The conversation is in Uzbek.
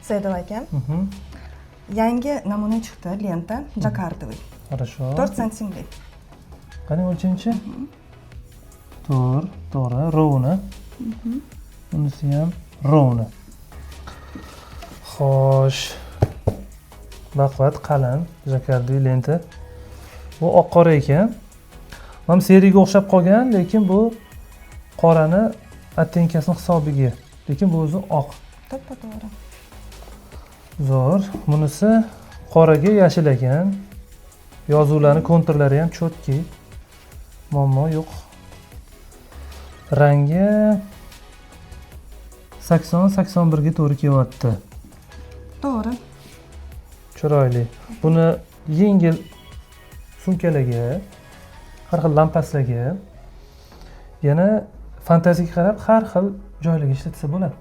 Saidov aka, yangi namuna chiqdi, lenta jacquardовый. Хорошо. 4 santimlik. Qani o'lchangchi? To'g'ri, rovni. Bunisi ham rovni. Xo'sh. Baquvvat qalin jacquardовый lenta. Bu oq qora ekan. Ham seriyaga o'xshab qolgan, lekin bu qorani attenkasini hisobiga. Lekin bu o'zi oq. To'g'ri. Zo'r. Bunisi qoraga yashil ekan. Yozuvlarni konturlari ham cho'tki. Muammo yo'q. Rangi 80-81 ga to'g'ri kelyapti. To'g'ri. Chiroyli. Buni yengil sumkalarga, har xil lampaslarga, yana fantaziyaga qarab har xil joylarga ishlatsa bo'ladi.